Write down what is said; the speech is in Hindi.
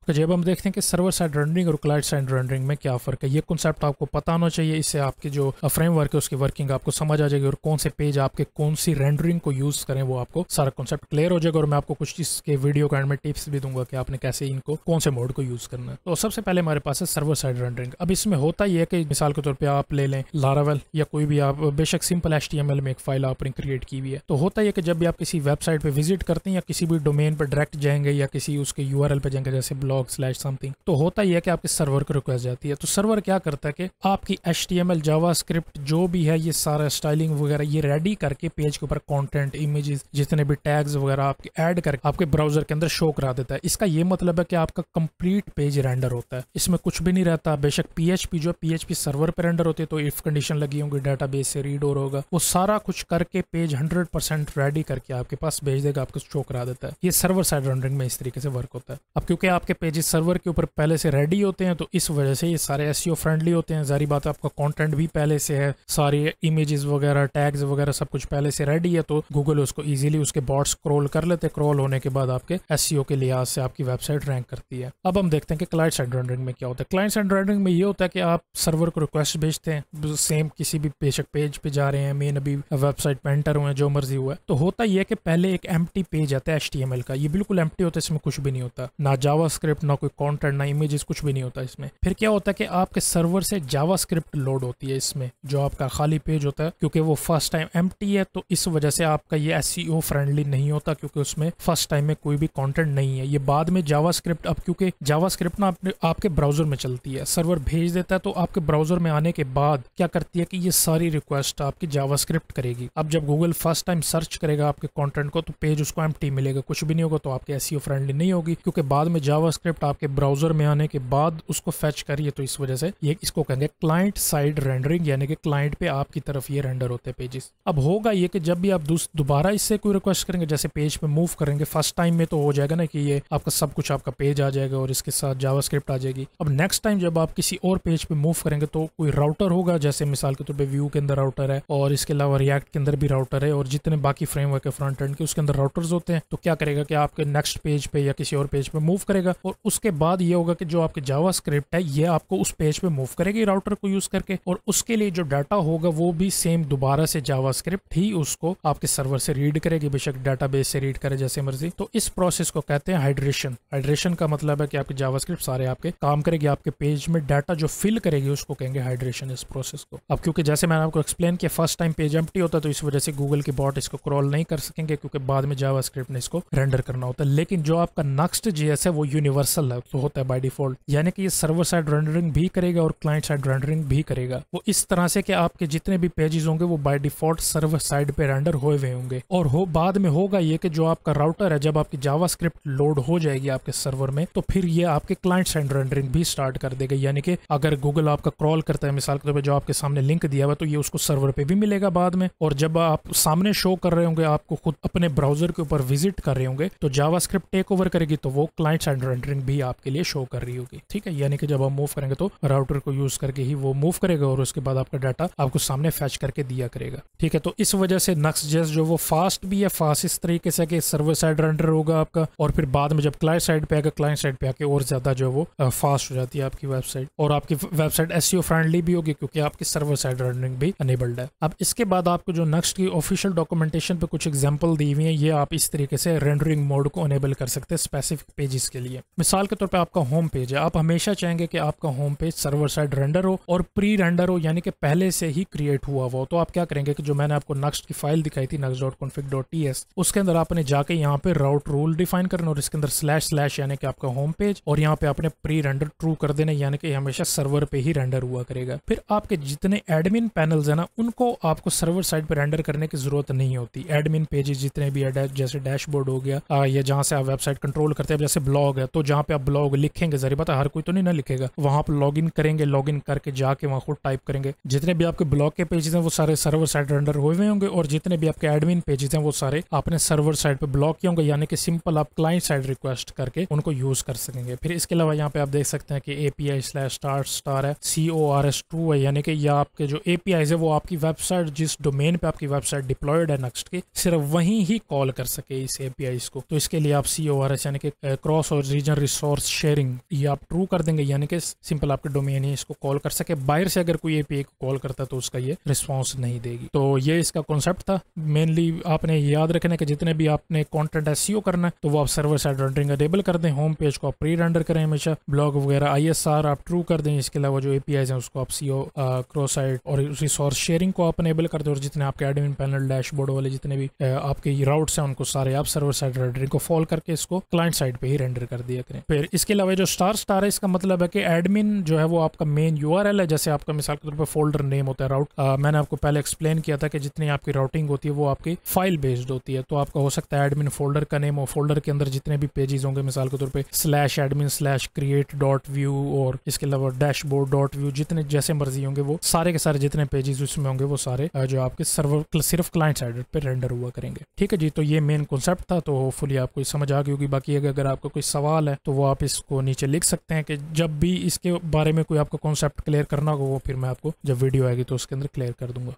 तो जब हम देखते हैं कि सर्वर साइड रेंडरिंग और क्लाइंट साइड रेंडरिंग में क्या फ़र्क है, ये कॉन्सेप्ट आपको पता होना चाहिए। इससे आपकी जो फ्रेमवर्क है उसकी वर्किंग आपको समझ आ जाएगी और कौन से पेज आपके कौन सी रेंडरिंग को यूज़ करें वो आपको सारा कॉन्सेप्ट क्लियर हो जाएगा। और मैं आपको कुछ इसके वीडियो का एंड में टिप्स भी दूंगा कि आपने कैसे इनको कौन से मोड को यूज़ करना है। तो सबसे पहले हमारे पास है सर्वर साइड रेंडरिंग। अब इसमें होता ही है कि मिसाल के तौर पर आप ले लें लारावेल या कोई भी आप बेशक सिंपल HTML में एक फाइल आपने क्रिएट की हुई है। तो होता है कि जब भी आप किसी वेबसाइट पे विजिट करते हैं या किसी भी डोमेन पर डायरेक्ट जाएंगे या किसी उसके URL पे जाएंगे जैसे blog/something, तो होता ही है कि आपके सर्वर को रिक्वेस्ट जाती है। तो सर्वर क्या करता है कि आपकी HTML जावास्क्रिप्ट जो भी है ये सारा स्टाइलिंग वगैरह ये रेडी करके पेज के ऊपर कंटेंट इमेजेस जितने भी टैग्स वगैरह आपके ऐड करके आपके ब्राउजर के अंदर शो करा देता है। इसका ये मतलब है कि आपका कंप्लीट पेज रेंडर होता है, इसमें कुछ भी नहीं रहता। बेशक PHP जो PHP सर्वर पर रेंडर होती है तो इफ कंडीशन लगी होंगी डेटाबेस से रीड और होगा, वो सारा कुछ करके पेज 100% रेडी करके आपके पास भेज देगा, आपको शो करा देता है। ये सर्वर साइड रेंडरिंग में इस तरीके से वर्क होता है। अब क्योंकि आपके पेजेस सर्वर के ऊपर पहले से रेडी होते हैं तो इस वजह से ये सारे SEO फ्रेंडली होते हैं। जारी बात है आपका कंटेंट भी पहले से है, सारी इमेजेस वगैरह टैग्स वगैरह सब कुछ पहले से रेडी है, तो गूगल उसको इजीली उसके बॉट्स स्क्रॉल कर लेते हैं। स्क्रॉल होने के बाद आपके SEO के लिहाज से आपकी वेबसाइट रैंक करती है। अब हम देखते हैं कि क्लाइंट साइड रेंडरिंग में क्या होता है। क्लाइंट साइड रेंडरिंग में ये होता है कि आप सर्वर को रिक्वेस्ट भेजते हैं, सेम किसी भी बेशक पेज पे जा रहे हैं, मेन अभी वेबसाइट पे एंटर हुए, जो मर्जी हुआ है, तो होता ही है कि पहले एक एम्प्टी पेज आता है HTML का। ये बिल्कुल एम्प्टी होता है, इसमें कुछ भी नहीं होता, ना जावास्क्रिप्ट ना कोई कंटेंट ना इमेजेस, कुछ भी नहीं होता इसमें। फिर क्या होता है कि आपके सर्वर से जावास्क्रिप्ट लोड होती है इसमें, जो आपका खाली पेज होता है। क्योंकि वो फर्स्ट टाइम एम्प्टी है तो इस वजह से आपका ये SEO फ्रेंडली नहीं होता, क्योंकि उसमें फर्स्ट टाइम में कोई भी कंटेंट नहीं है। ये बाद में जावास्क्रिप्ट, अब क्योंकि जावास्क्रिप्ट ना आपके ब्राउजर में चलती है, सर्वर भेज देता है तो आपके ब्राउजर में आने के बाद क्या करती है कि ये सारी रिक्वेस्ट आपकी जावास्क्रिप्ट करेगी। अब जब गूगल फर्स्ट टाइम सर्च करेगा आपके कंटेंट को तो पेज उसको एम्प्टी मिलेगा, कुछ भी नहीं होगा, तो आपके SEO फ्रेंडली नहीं होगी, क्योंकि बाद में जावास्क्रिप्ट आपके ब्राउजर में आने के बाद उसको फेच करिए। तो इस वजह से ये इसको कहेंगे क्लाइंट साइड रेंडरिंग, यानी कि क्लाइंट पे आपकी तरफ ये रेंडर होते हैं पेजेस। अब होगा ये कि जब भी आप दोबारा इससे कोई रिक्वेस्ट करेंगे, जैसे पेज पे मूव करेंगे, फर्स्ट टाइम में तो हो जाएगा ना कि ये आपका सब कुछ आपका पेज आ जाएगा और इसके साथ जावास्क्रिप्ट आ जाएगी। अब नेक्स्ट टाइम जब आप किसी और पेज पे मूव करेंगे तो कोई राउटर होगा, जैसे मिसाल के तौर पे व्यू के अंदर राउटर है और इसके अलावा रिएक्ट के अंदर भी राउटर है और जितने बाकी फ्रेमवर्क है फ्रंट एंड के उसके अंदर राउटर्स होते हैं। तो क्या करेगा कि आपके नेक्स्ट पेज पे या किसी और पेज पे मूव करेगा और उसके बाद ये होगा कि जो आपके जावास्क्रिप्ट है ये आपको उस पेज पे मूव करेगी राउटर को यूज करके, और उसके लिए जो डाटा होगा वो भी सेम दोबारा से जावास्क्रिप्ट ही उसको आपके सर्वर से रीड करेगी, बेशक डाटाबेस से रीड करे जैसे मर्जी। तो इस प्रोसेस को कहते हैं हाइड्रेशन। हाइड्रेशन का मतलब है कि आपके जावास्क्रिप्ट सारे आपके काम करेगी, आपके पेज में डाटा जो फिल करेगी उसको कहेंगे हाइड्रेशन, इस प्रोसेस को। अब क्योंकि जैसे मैंने आपको एक्सप्लेन किया फर्स्ट टाइम पेज एम्प्टी होता है तो इस वजह से गूगल की बॉट इसको क्रॉल नहीं कर सकेंगे, क्योंकि बाद में जावास्क्रिप्ट ने इसको रेंडर करना होता है। लेकिन जो आपका Next.js है वो यूनिवर्सल है, तो होता है बाय डिफॉल्ट, यानी कि ये सर्वर साइड रेंडरिंग भी करेगा और क्लाइंट साइड रेंडरिंग भी करेगा। वो इस तरह से कि आपके जितने भी पेजेस होंगे वो बाय डिफॉल्ट सर्वर साइड पे रेंडर हुए हुए होंगे। और बाद में होगा ये कि जो आपका राउटर है, जब आपकी जावास्क्रिप्ट लोड हो जाएगी आपके सर्वर में, तो फिर ये आपके क्लाइंट साइड रेंडरिंग भी स्टार्ट कर देगा। यानी कि अगर गूगल आपका क्रॉल करता है मिसाल के तौर पर, जो आपके सामने लिंक दिया हुआ, तो ये उसको सर्वर पे भी मिलेगा बाद में। और जब आप सामने शो कर रहे होंगे, आपको खुद अपने ब्राउजर के ऊपर विजिट कर रहे होंगे, तो जावास्क्रिप्ट टेक ओवर करेगी, तो वो क्लाइंट साइड रेंडरिंग भी आपके लिए शो कर रही होगी। ठीक है, यानी कि जब आप मूव करेंगे तो राउटर को यूज करके ही वो मूव करेगा और उसके बाद आपका डाटा आपको सामने फैच करके दिया करेगा। ठीक है, तो इस वजह से Next.js जो वो फास्ट भी है, फास्ट इस तरीके से कि सर्वर साइड रेंडर होगा आपका, और फिर बाद में जब क्लाइंट साइड पे आएगा, क्लाइंट साइड पे आके और ज्यादा जो वो फास्ट हो जाती है आपकी वेबसाइट, और आपकी वेबसाइट SEO फ्रेंडली भी होगी क्योंकि आपकी सर्वर साइड रेंडरिंग भी अनेबल्ड है। अब इसके बाद आपको जो नेक्स्ट की ऑफिशियल डॉक्यूमेंटेशन पे कुछ एग्जांपल दी हुई है, ये आप इस तरीके से रेंडरिंग मोड को अनेबल कर सकते हैं स्पेसिफिक पेजेस के लिए। मिसाल के तौर पे आपका होम पेज है, आप हमेशा चाहेंगे कि आपका home page server side render हो और प्री रेंडर हो, यानी कि पहले से ही क्रिएट हुआ हो। तो आप क्या करेंगे कि जो मैंने आपको नेक्स्ट की फाइल दिखाई थी next.config.ts, उसके अंदर आपने जाके यहाँ पे राउट रूल डिफाइन करना और इसके अंदर / यानी कि आपका होम पेज, और यहाँ पे आपने प्री रेंडर ट्रू कर देना, यानी कि हमेशा सर्वर पे ही रेंडर हुआ करेगा। फिर आपके जितने एडमिन पैनल्स है ना, उनको आपको सर्वर साइड पे रेंडर करने की जरूरत नहीं होती। एडमिन पेजेस जितने भी है, जैसे डैशबोर्ड हो गया या जहाँ से आप वेबसाइट कंट्रोल करते हैं, जैसे ब्लॉग है, तो जहाँ पे आप ब्लॉग लिखेंगे, जरिए पता हर कोई तो नहीं ना लिखेगा, वहां पर लॉग इन करेंगे, लॉग इन करके जाके वहां खुद टाइप करेंगे। जितने भी आपके ब्लॉग के पेजेस हैं वो सारे सर्वर साइड रेंडर हुए हुए होंगे, और जितने भी आपके एडमिन पेजेस हैं वो सारे आपने सर्वर साइड पे ब्लॉक किए होंगे, यानी कि सिंपल आप क्लाइंट साइड रिक्वेस्ट करके उनको यूज कर सकेंगे। फिर इसके अलावा यहाँ पे आप देख सकते हैं कि API/start है, CORS ट्रू है, यानी कि ये आपके जो APIs है वो आपकी वेबसाइट जिस डोमेन पे आपकी वेबसाइट डिप्लॉयड है नेक्स्ट की, सिर्फ वहीं ही कॉल कर सके इस APIs को। तो इसके लिए आप CORS यानी कि क्रॉस और रीजन रिसोर्स शेयरिंग ये आप ट्रू कर देंगे, यानी कि सिंपल आपके डोमेन ही इसको कॉल कर सके। बाहर से अगर कोई एपीआई को कॉल करता है तो उसका ये रिस्पॉन्स नहीं देगी। तो ये इसका कॉन्सेप्ट था। मेनली आपने याद रखना है कि जितने भी आपने कंटेंट एसईओ करना है तो वो आप सर्वर साइड रेंडरिंग अनेबल कर दें, होम पेज को आप प्री रेंडर करें हमेशा, ब्लॉग वगैरह ISR आप ट्रू कर दें। इसके अलावा जो एपीआईज हैं उसको आप सीओ क्रॉस साइड और रिसोर्स शेयरिंग को आप अनेबल कर दें, और जितने आपके एडमिन पैनल डैशबोर्ड वाले जितने भी आपके राउट्स हैं उनको सारे आप सर्वर साइड रेंडरिंग को फॉल करके इसको क्लाइंट साइड पे ही रेंडर कर दिया करें। फिर इसके अलावा जो स्टार है इसका मतलब है कि एडमिन जो है वो आपका मेन URL है। जैसे आपका मिसाल के तौर पर फोल्डर नेम होता है राउट, मैंने आपको पहले एक्सप्लेन किया था कि जितनी आपकी राउटिंग होती है वो आपकी फाइल बेस्ड होती है। तो आपका हो सकता है एडमिन फोल्डर का नेम हो, फोल्डर के अंदर जितने भी पेजेस होंगे मिसाल के तौर पे /admin/create.view और इसके अलावा dashboard.view जितने जैसे मर्जी होंगे वो सारे के सारे जितने पेजेस उसमें होंगे वो सारे जो आपके सर्वर सिर्फ क्लाइंट साइड पे रेंडर हुआ करेंगे। ठीक है जी, तो ये मेन कॉन्सेप्ट था। तो होपफुली आपको समझ आ गई होगी। बाकी अगर आपका कोई सवाल है तो वो आप इसको नीचे लिख सकते हैं कि जब भी इसके बारे में कोई आपको कॉन्सेप्ट क्लियर करना होगा वो फिर मैं आपको जब वीडियो आएगी तो उसके अंदर क्लियर कर दूंगा।